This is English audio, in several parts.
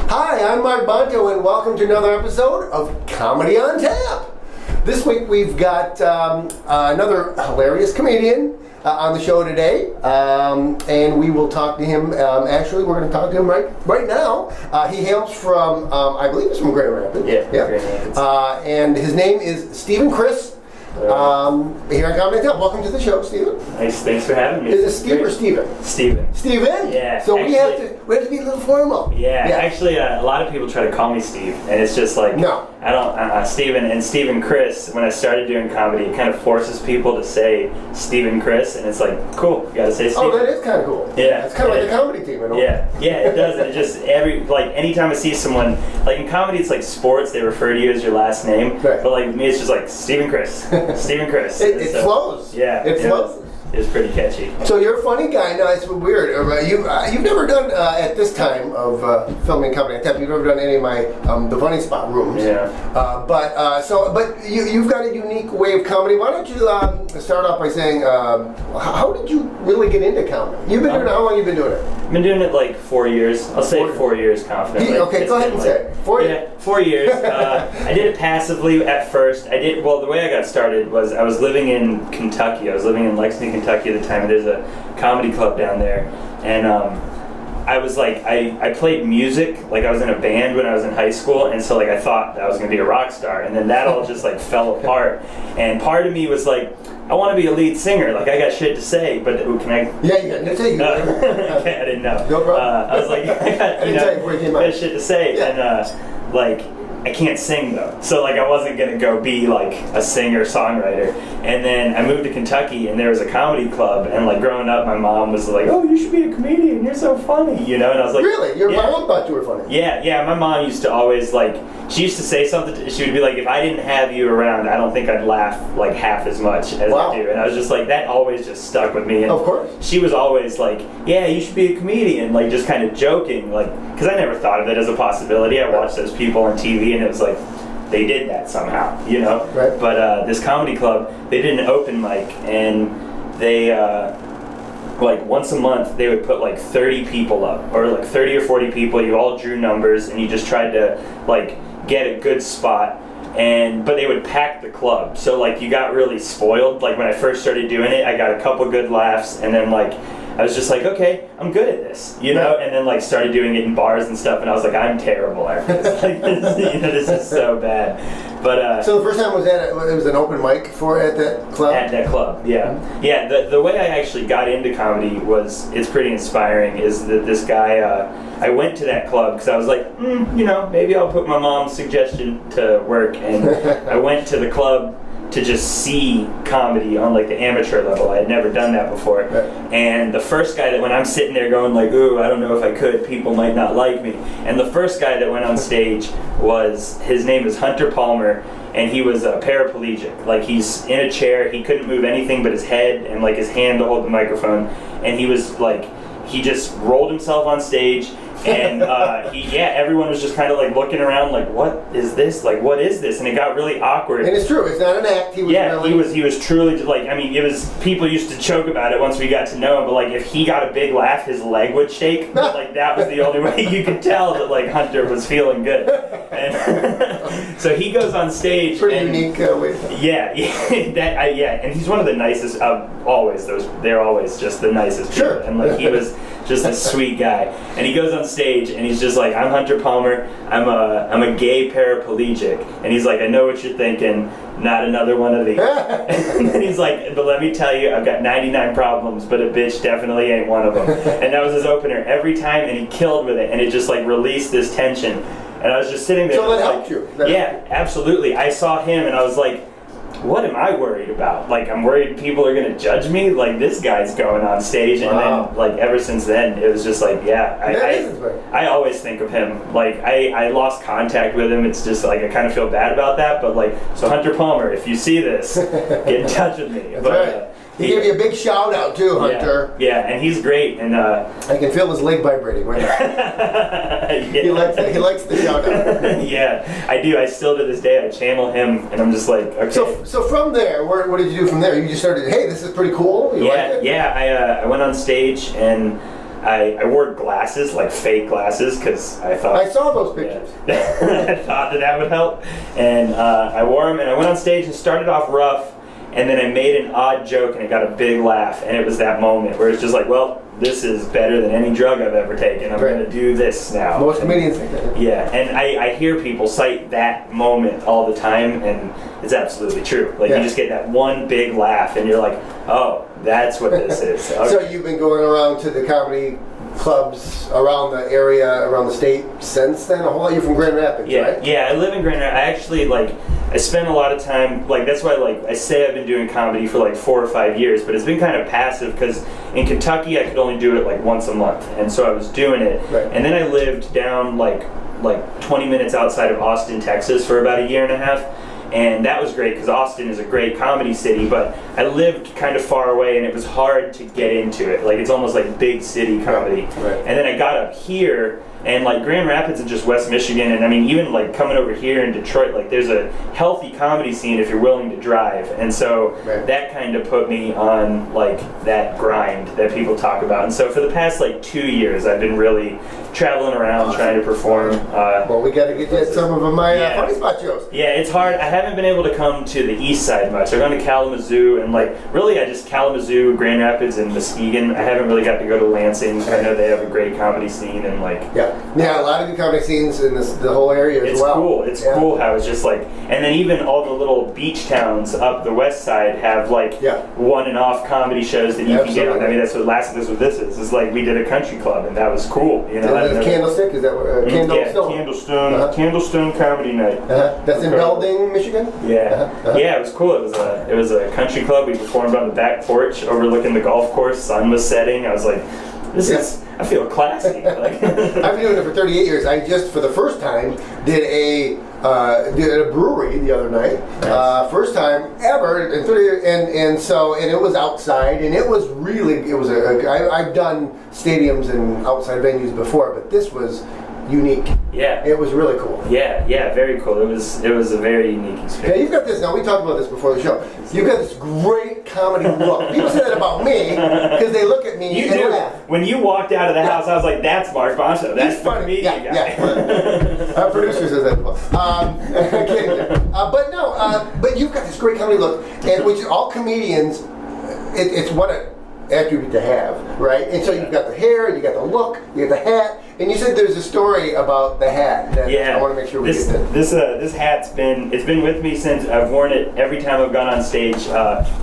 Hi, I'm Mark Bonto, and welcome to another episode of Comedy on Tap. This week we've got another hilarious comedian on the show today, and we will talk to him. Actually, we're going to talk to him right now. He hails from, I believe it's from Grand Rapids. Yeah. Grand Rapids. And his name is Stephen Chris. Here on Comedy on Tap. Welcome to the show, Stephen. Nice, thanks for having me. Is it Steve or Steven? Steven. Steven? Yeah. So we have to be a little formal. Yeah. Actually, a lot of people try to call me Steve, and it's just like No. I don't. Steven and Stephen Chris. When I started doing comedy, it kind of forces people to say Stephen Chris, and it's like cool. You got to say Steven. Oh, that is kind of cool. Yeah. It's kind of like a comedy team, you know? Yeah, it does. And it just anytime I see someone like in comedy, it's like sports. They refer to you as your last name, Right. but like me, it's just like Stephen Chris, Stephen Chris. It flows. Yeah, It flows. It's pretty catchy. So you're a funny guy. No, it's weird. You've never done at this time of filming Comedy on Tap. You've never done any of my the funny spot rooms. Yeah. But you've got a unique way of comedy. Why don't you start off by saying how did you really get into comedy? You've been doing it. How long you been doing it? I've been doing it like 4 years. I'll say 4 years confidently. Okay, go ahead and say it. 4 years. Yeah, 4 years. I did it passively at first. The way I got started was I was living in Kentucky. I was living in Lexington, Kentucky at the time. There's a comedy club down there, and I was like, I played music, like I was in a band when I was in high school, and so like I thought I was gonna be a rock star, and then that all just like fell apart. And part of me was like, I want to be a lead singer, like I got shit to say, but can I? Yeah, you got to say. Okay, I didn't know. No problem. I was like, I got shit to say, Yeah. and like. I can't sing though, so like I wasn't gonna go be like a singer-songwriter. And then I moved to Kentucky, and there was a comedy club. And like growing up, my mom was like, "Oh, you should be a comedian. You're so funny," you know. And I was like, "Really? Your mom thought you were funny?" Yeah. My mom used to always like. She used to say something. She would be like, "If I didn't have you around, I don't think I'd laugh like half as much as I do." And I was just like, that always just stuck with me. And of course. She was always like, "Yeah, you should be a comedian," like just kind of joking, like because I never thought of it as a possibility. I watched those people on TV, and it was like they did that somehow, you know. Right. But this comedy club, they did an open mic, and they. Like once a month they would put like 30 people up, or like 30 or 40 people. You all drew numbers and you just tried to like get a good spot, but they would pack the club, so like you got really spoiled. Like when I first started doing it, I got a couple good laughs, and then like I was just like, okay, I'm good at this, you know. And then like started doing it in bars and stuff, and I was like, I'm terrible at this. Like this is so bad. But so the first time it was an open mic at that club? At that club, yeah. Yeah, the way I actually got into comedy it's pretty inspiring, is that this guy, I went to that club because I was like, you know, maybe I'll put my mom's suggestion to work, and I went to the club to just see comedy on like the amateur level. I had never done that before. Right. And the first guy that when I'm sitting there going like, ooh, I don't know if I could, people might not like me. And the first guy that went on stage his name is Hunter Palmer, and he was a paraplegic. Like he's in a chair, he couldn't move anything but his head and like his hand to hold the microphone. And he was like, he just rolled himself on stage, and everyone was just kind of like looking around like, what is this? Like, what is this? And it got really awkward. And it's true, it's not an act. He was truly like, I mean, it was, people used to joke about it once we got to know him, but like if he got a big laugh, his leg would shake. But like that was the only way you could tell that like Hunter was feeling good. And so he goes on stage. Pretty unique way. And he's one of the nicest. They're always just the nicest people. Sure. And like he was just a sweet guy. And he goes on stage and he's just like, I'm Hunter Palmer. I'm a gay paraplegic. And he's like, I know what you're thinking. Not another one of these. And then he's like, but let me tell you, I've got 99 problems, but a bitch definitely ain't one of them. And that was his opener every time, and he killed with it, and it just like released this tension. And I was just sitting there. So that helped you. Absolutely. I saw him, and I was like, what am I worried about? Like, I'm worried people are going to judge me? Like, this guy's going on stage. And then, like, ever since then, it was just like, I always think of him. Like, I lost contact with him. It's just, like, I kind of feel bad about that. But, like, so Hunter Palmer, if you see this, get in touch with me. That's right. He gave you a big shout out too, Hunter. Yeah, and he's great. And I can feel his leg vibrating right now. He likes the shout out. Yeah, I do. I still to this day I channel him, and I'm just like, okay. So from there, what did you do from there? You just started, hey, this is pretty cool. You liked it? I went on stage, and I wore glasses, like fake glasses, because I thought I saw those pictures. I thought that would help, and I wore them, and I went on stage and started off rough, and then I made an odd joke, and it got a big laugh, and it was that moment where it's just like, well, this is better than any drug I've ever taken. I'm going to do this now. Most comedians think that. Yeah, and I hear people cite that moment all the time, and it's absolutely true. Like, you just get that one big laugh, and you're like, oh, that's what this is. Okay. So you've been going around to the comedy clubs around the area, around the state since then? A whole lot. You're from Grand Rapids, right? Yeah, I live in Grand Rapids. I actually, I spend a lot of time, that's why, I say I've been doing comedy for 4 or 5 years, but it's been kind of passive, because in Kentucky I could only do it once a month, and so I was doing it. Right. And then I lived down 20 minutes outside of Austin, Texas for about a year and a half. And that was great, because Austin is a great comedy city, but I lived kind of far away, and it was hard to get into it. It's almost like big city comedy. Right. And then I got up here, and Grand Rapids and just West Michigan, and I mean, even coming over here in Detroit, there's a healthy comedy scene if you're willing to drive. And so that kind of put me on that grind that people talk about. And so for the past 2 years, I've been really traveling around trying to perform. Well, we got to get you some of my funny spot shows. Yeah, it's hard. I haven't been able to come to the east side much. I've gone to Kalamazoo, and really I just Kalamazoo, Grand Rapids, and Muskegon. I haven't really got to go to Lansing. I know they have a great comedy scene, and Yeah, a lot of good comedy scenes in the whole area as well. Cool. It's cool how it's just and then even all the little beach towns up the west side have one and off comedy shows that you can get on. I mean, that's what this is. It's we did a country club, and that was cool. Candlestick, is that what? Candlestone? Candlestone Comedy Night. That's in Belding, Michigan? Yeah. Yeah, it was cool. It was a country club. We performed on the back porch overlooking the golf course. Sun was setting. I was like, this is, I feel classy. I've been doing it for 38 years. I just, for the first time, did a brewery the other night. Nice. First time ever in 30 years, and it was outside, and it was I've done stadiums and outside venues before, but this was unique. Yeah. It was really cool. Yeah, very cool. It was a very unique experience. Yeah, you've got this, now we talked about this before the show, you've got this great comedy look. People say that about me, because they look at me and laugh. When you walked out of the house, I was like, that's Mark Bonso. That's the comedian guy. Yeah. Our producer says that as well. I'm kidding you. But you've got this great comedy look, and which all comedians, it's what an attribute to have, right? And so you've got the hair, you got the look, you got the hat, and you said there's a story about the hat. That I want to make sure we get that. This hat's been with me since I've worn it every time I've gone on stage.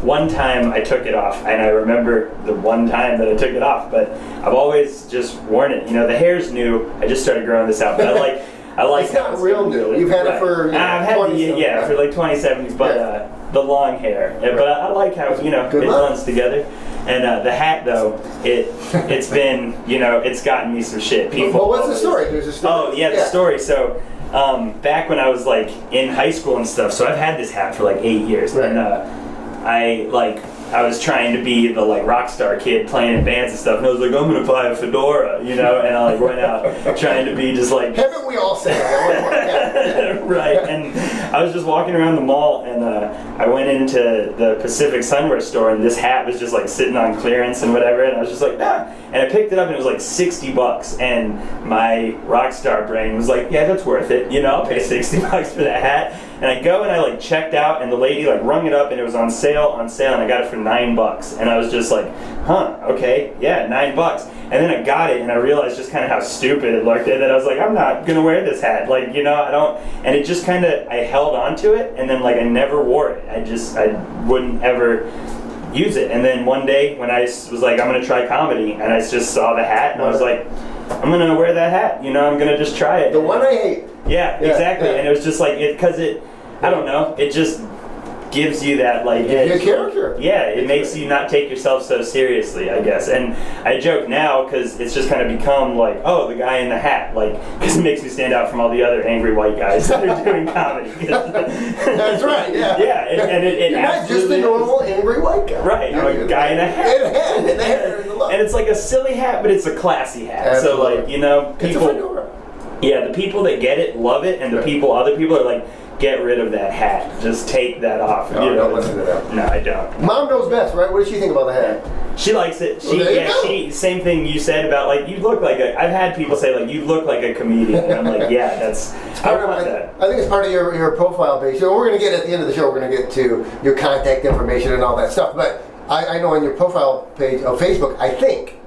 One time I took it off, and I remember the one time that I took it off, but I've always just worn it. The hair's new. I just started growing this out, but I like it's not real new. You've had it for I've had it, for 2070s, but the long hair. But I like how it blends together. And the hat, though, it's been it's gotten me some shit. People. Well, what's the story? There's a story. Oh yeah, the story. So back when I was in high school and stuff, so I've had this hat for 8 years, right. And I was trying to be the rock star kid playing in bands and stuff, and I was like, I'm gonna buy a fedora, and I went out trying to be just Haven't we all said that? Right, and I was just walking around the mall, and I went into the Pacific Sunwear store, and this hat was just sitting on clearance and whatever, and I was just like, ah, and I picked it up, and it was $60, and my rock star brain was like, yeah, that's worth it, I'll pay $60 for that hat. And I go and I checked out, and the lady rung it up, and it was on sale, and I got it for $9, and I was just like, huh, okay, yeah, $9. And then I got it, and I realized just kind of how stupid it looked, and then I was like, I'm not gonna wear this hat, I don't, and it just kind of, I held on to it, and then I never wore it. I wouldn't ever use it. And then one day when I was like, I'm gonna try comedy, and I just saw the hat, and I was like, I'm gonna wear that hat, I'm gonna just try it. The one I hate. Yeah, exactly. Yeah. And it was just because I don't know, it just gives you that Your character. Yeah, it makes you not take yourself so seriously, I guess. And I joke now because it's just kind of become oh, the guy in the hat, because it makes me stand out from all the other angry white guys that are doing comedy. That's right. Yeah. Yeah, and it You're not just a normal angry white guy. Right, I'm a guy in a hat. And the hair and the look. And it's a silly hat, but it's a classy hat. Absolutely. So people. It's a fedora. Yeah, the people that get it love it, and the other people are get rid of that hat. Just take that off. No, you know? don't listen to that. No, I don't. Mom knows best, right? What does she think about the hat? She likes it. Well, there you go. She same thing you said about like you look like a. I've had people say like you look like a comedian. And I'm like, yeah, that's. I want that. I think it's part of your profile page. So we're going to get at the end of the show. We're going to get to your contact information and all that stuff. But I know on your profile page of Facebook, I think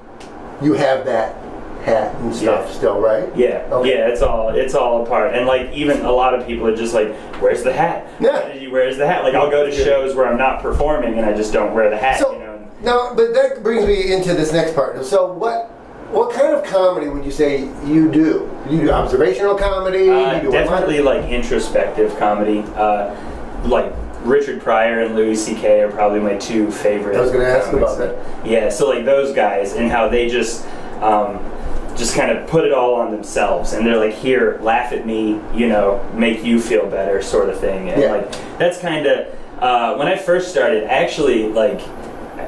you have that hat and stuff still, right? Yeah, Okay. yeah, it's all a part. And like even a lot of people are just like, "Where's the hat? Yeah. Where's the hat?" Like I'll go to shows where I'm not performing and I just don't wear the hat. So you know. now, but that brings me into this next part. So what kind of comedy would you say you do? You do observational comedy? You do Definitely like introspective comedy. Like Richard Pryor and Louis C.K. are probably my two favorite. I was going to ask comics. about that. Yeah, so like those guys and how they just kind of put it all on themselves, and they're like, "Here, laugh at me, you know, make you feel better," sort of thing. And like that's kind of when I first started. Actually, like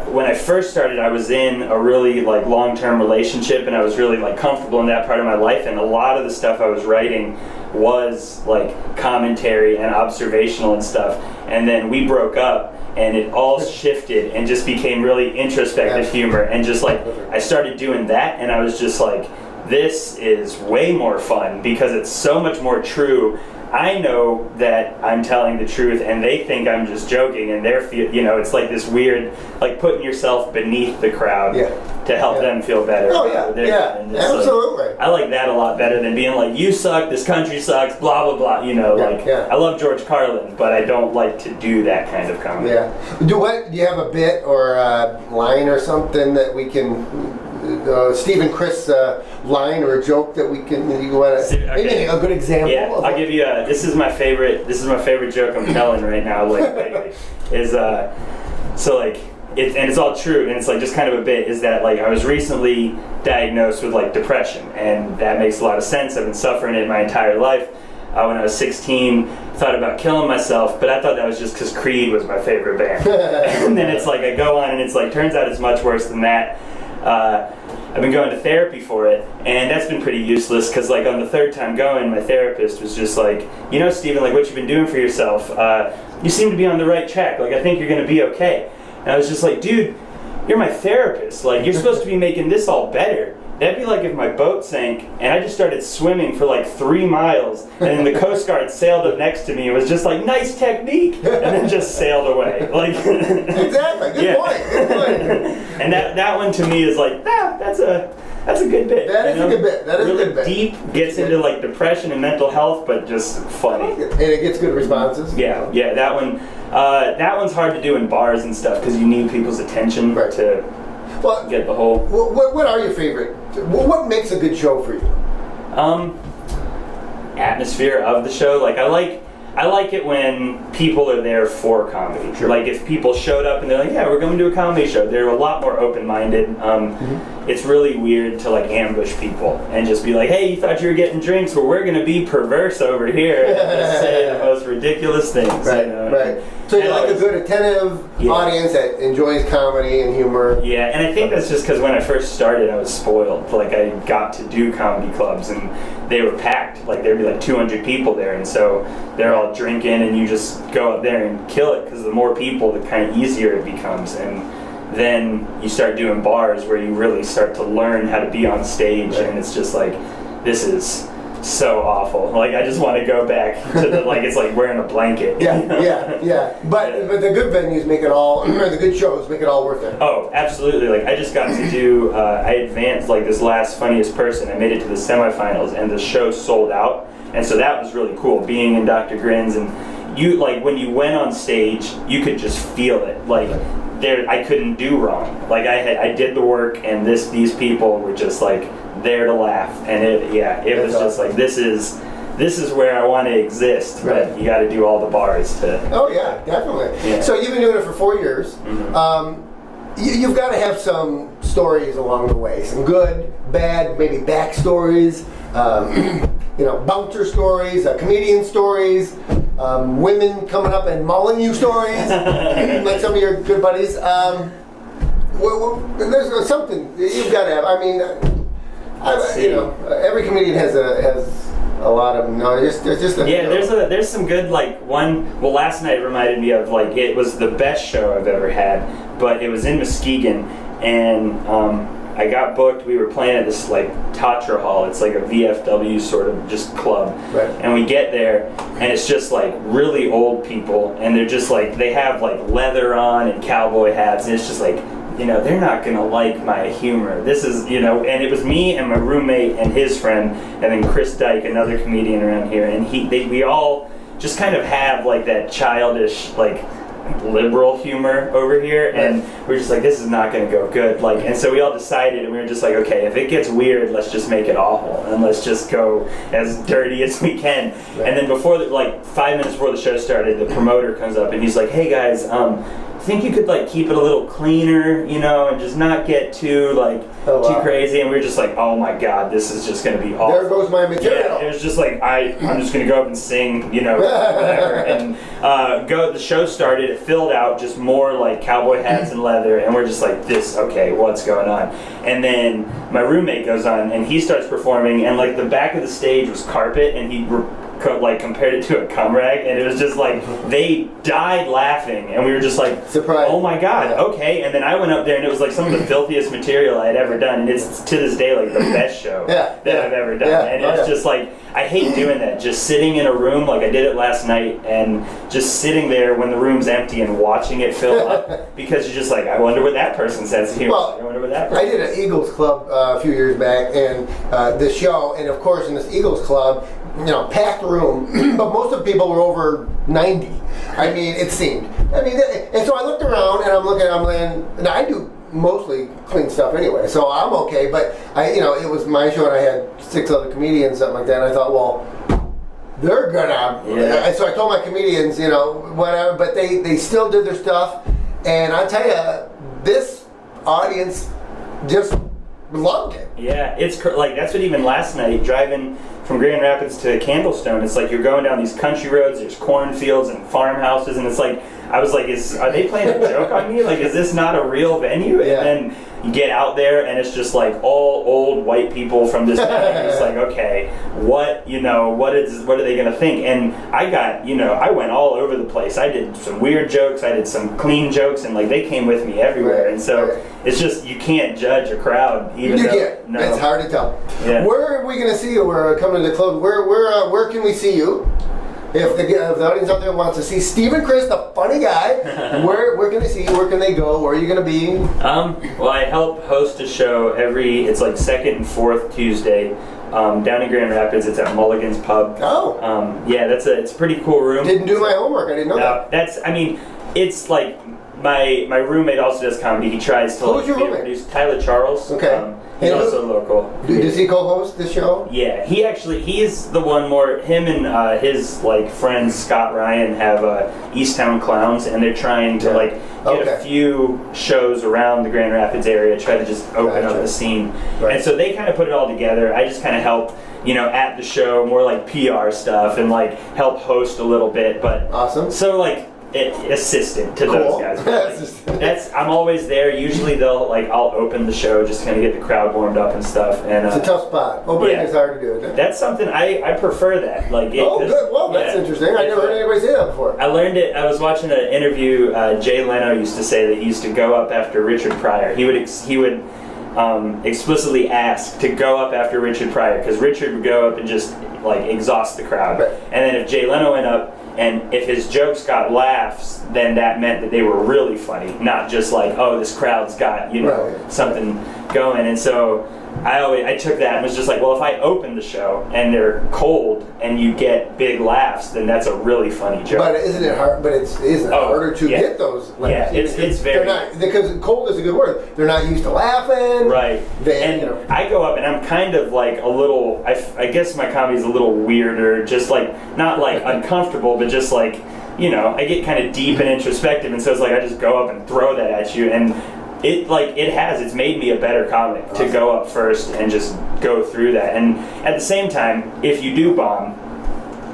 when I first started, I was in a really like long-term relationship, and I was really like comfortable in that part of my life. And a lot of the stuff I was writing was like commentary and observational and stuff. And then we broke up, and it all shifted and just became really introspective humor. And just like I started doing that, and I was just like, this is way more fun because it's so much more true. I know that I'm telling the truth, and they think I'm just joking, and they're you know, it's like this weird, like putting yourself beneath the crowd to help them feel better. Oh yeah, And it's absolutely. like, I like that a lot better than being like, you suck, this country sucks, blah blah blah. You know, I love George Carlin, but I don't like to do that kind of comedy. Yeah. Do you have a bit or a line or something that we can? Steve and Chris line or a joke that we can you want to maybe a good example. Yeah, I'll give you a. This is my favorite joke I'm telling right now. Like is so like it's all true, and it's like just kind of a bit. Is that like I was recently diagnosed with like depression, and that makes a lot of sense. I've been suffering it my entire life. When I was 16, thought about killing myself, but I thought that was just because Creed was my favorite band. And then it's like I go on, and it's like turns out it's much worse than that. I've been going to therapy for it, and that's been pretty useless because like on the third time going, my therapist was just like, you know, Steven, like what you've been doing for yourself, you seem to be on the right track, like I think you're going to be okay. And I was just like, dude, you're my therapist, like you're supposed to be making this all better. That'd be like if my boat sank and I just started swimming for like 3 miles, and then the Coast Guard sailed up next to me and was just like, nice technique, and then just sailed away. Like exactly, good point. Good point. And that one to me is like, that's a good bit. That is a good bit. That is really a good bit. Deep, gets into like depression and mental health, but just funny. And it gets good responses. Yeah, that one. That one's hard to do in bars and stuff because you need people's attention to get the whole. What are your favorite? What makes a good show for you? Atmosphere of the show. Like I like it when people are there for comedy. Sure. Like if people showed up and they're like, yeah, we're going to a comedy show, they're a lot more open-minded. It's really weird to like ambush people and just be like, hey, you thought you were getting drinks, well, we're going to be perverse over here and just say the most ridiculous things. Right, you know? right. So you like a good attentive audience that enjoys comedy and humor. Yeah, and I think that's just because when I first started, I was spoiled. Like I got to do comedy clubs and they were packed. Like there'd be like 200 people there, and so they're all drinking, and you just go up there and kill it because the more people, the kind of easier it becomes. And then you start doing bars where you really start to learn how to be on stage, and it's just like, this is so awful. Like I just want to go back to the like it's like wearing a blanket. Yeah. But the good venues make it all, or the good shows make it all worth it. Oh, absolutely. Like I just got to do. I advanced like this last Funniest Person. I made it to the semifinals, and the show sold out. And so that was really cool. Being in Dr. Grins, and you like when you went on stage, you could just feel it. Like I couldn't do wrong. Like I did the work, and these people were just like there to laugh, and it was just like this is where I want to exist, but you got to do all the bars to. Oh yeah, definitely. Yeah. So you've been doing it for 4 years. Mm-hmm. You've got to have some stories along the way, some good, bad, maybe backstories. Bouncer stories, comedian stories, women coming up and mauling you stories, like some of your good buddies. There's something you've got to have. I mean, every comedian has a lot of them. No, there's just a, Yeah, there's some good like one. Well, last night reminded me of like it was the best show I've ever had, but it was in Muskegon, and I got booked. We were playing at this like Tatra Hall. It's like a VFW sort of just club, Right. and we get there, and it's just like really old people, and they're just like they have like leather on and cowboy hats, and it's just like. They're not gonna like my humor. This is, and it was me and my roommate and his friend, and then Chris Dyke, another comedian around here, and we all just kind of have like that childish, like liberal humor over here, and we're just like, this is not gonna go good. Like, and so we all decided, and we were just like, okay, if it gets weird, let's just make it awful, and let's just go as dirty as we can. Right. And then before, like 5 minutes before the show started, the promoter comes up and he's like, hey guys, think you could like keep it a little cleaner, and just not get too like too crazy. And we were just like, oh my god, this is just gonna be awful. There goes my material. Yeah, it was just like I'm just gonna go up and sing, whatever. And the show started. It filled out just more like cowboy hats and leather, and we're just like, okay, what's going on? And then my roommate goes on and he starts performing, and like the back of the stage was carpet, and he like compared it to a cum rag, and it was just like they died laughing, and we were just like, surprised. Oh my god, okay. And then I went up there, and it was like some of the filthiest material I had ever done, and it's to this day like the best show that I've ever done. And it's just like, I hate doing that, just sitting in a room like I did it last night, and just sitting there when the room's empty and watching it fill up, because you're just like, I wonder what that person's sense of humor. Well, I wonder what that person. I did an Eagles Club a few years back, and the show, and of course in this Eagles Club, packed room, but most of the people were over 90. I mean, it seemed. And so I looked around, and I'm laying, and I do mostly clean stuff anyway, so I'm okay, but it was my show, and I had 6 other comedians, something like that, and I thought, well, they're gonna, so I told my comedians, whatever, but they still did their stuff, and I tell you, this audience just loved it. Yeah, it's like that's what even last night driving from Grand Rapids to Candlestone, it's like you're going down these country roads, there's cornfields and farmhouses, and it's like, I was like, are they playing a joke on me? Like, is this not a real venue? Yeah. And then you get out there, and it's just like all old white people from this town. It's like, okay, what are they gonna think? And I went all over the place. I did some weird jokes, I did some clean jokes, and like they came with me everywhere. Right. And so it's just, you can't judge a crowd, even You though can't. It's hard to tell. Yeah. Where are we going to see you? We're coming to the close. Where can we see you? If the audience out there wants to see Stephen Chris, the funny guy, where can they see you? Where can they go? Where are you going to be? Well, I help host a show it's like second and fourth Tuesday down in Grand Rapids. It's at Mulligan's Pub. Oh. It's a pretty cool room. Didn't do my homework. I didn't know that. It's like my roommate also does comedy. He tries to Who's your roommate? produce Tyler Charles. Okay. He's also local. Does he co-host the show? Yeah, he is the one more. Him and his like friend Scott Ryan have Easttown Clowns, and they're trying to get a few shows around the Grand Rapids area, try to just open up the scene. Right. And so they kind of put it all together. I just kind of help, at the show, more like PR stuff, and like help host a little bit. But awesome. So like. Assistant to those guys. But, I'm always there. Usually I'll open the show, just kind of get the crowd warmed up and stuff. And it's a tough spot. Opening is hard to do, isn't it? That's something I prefer that. Good. Well, that's interesting. I never heard anybody say that before. I learned it. I was watching an interview. Jay Leno used to say that he used to go up after Richard Pryor. He would explicitly ask to go up after Richard Pryor, because Richard would go up and just exhaust the crowd. Right. And then if Jay Leno went up, and if his jokes got laughs, then that meant that they were really funny, not just this crowd's got something going. And so I took that and was just like, well, if I open the show and they're cold and you get big laughs, then that's a really funny joke. But isn't it hard? But isn't it harder to get those laughs? Yeah, it's very. Because cold is a good word. They're not used to laughing. Right. I go up and I'm kind of a little. I guess my comedy's a little weirder, just not uncomfortable, but just I get kind of deep and introspective, and so it's I just go up and throw that at you, and it's made me a better comic to go up first and just go through that. And at the same time, if you do bomb,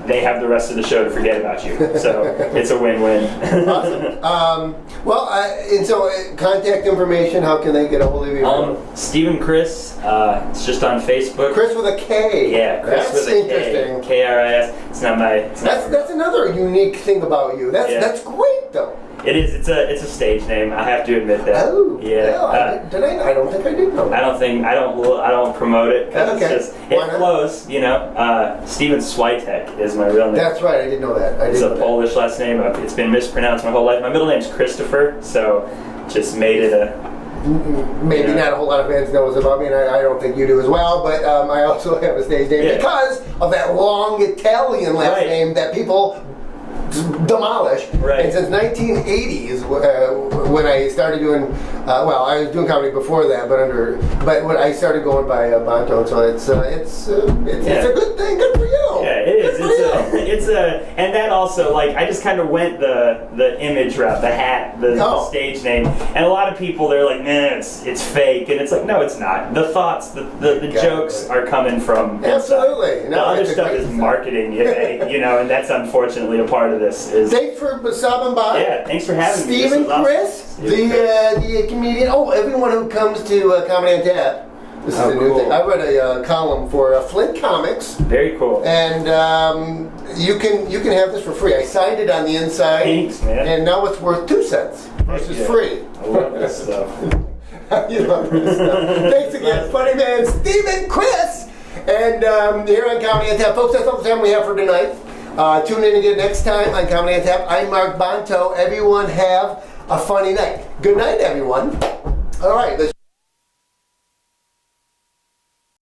they have the rest of the show to forget about you. So it's a win-win. Awesome. And so contact information, how can they get a hold of you? Stephen Chris, it's just on Facebook. Chris with a K. Yeah, Chris That's with a interesting. K. K-R-I-S. It's not my... That's another unique thing about you. Yeah. That's great though. It is. It's a stage name. I have to admit that. Oh, yeah. Did I? I don't think I did know. I don't promote it because Okay. it's just Why it not? flows. You know. Steven Switek is my real name. That's right. I didn't know that. I It's didn't a know that. Polish last name. It's been mispronounced my whole life. My middle name's Christopher, so just made it a. Maybe Yeah. not a whole lot of fans knows about me, and I don't think you do as well. But I also have a stage name Yeah. because of that long Italian last Right. name that people demolish. Right. And since 1980s, when I started doing, I was doing comedy before that, but when I started going by Bonto, so it's a good thing. Good for you. Yeah, it is. Good for you. It's a, and that also, like, I just kind of went the image route, the hat, the stage name, and a lot of people, they're like, nah, it's fake, and it's like, no, it's not. The thoughts, the jokes are coming from Absolutely. the other stuff is marketing, you know, and that's unfortunately a part of this. Thanks for stopping by. Yeah, thanks for having me. Stephen This was awesome. Chris, Stephen Chris. the comedian. Oh, everyone who comes to Comedy on Tap. This is a new cool. thing. I read a column for Flint Comics, Very cool. and you can have this for free. I signed it on the inside, Thanks, man. and now it's worth 2 cents versus Yeah. free. I love this stuff. You love this stuff. Thanks again, funny man, Stephen Chris, and here on Comedy on Tap, folks. That's all the time we have for tonight. Tune in again next time on Comedy on Tap. I'm Mark Bonto. Everyone have a funny night. Good night, everyone. All right, let's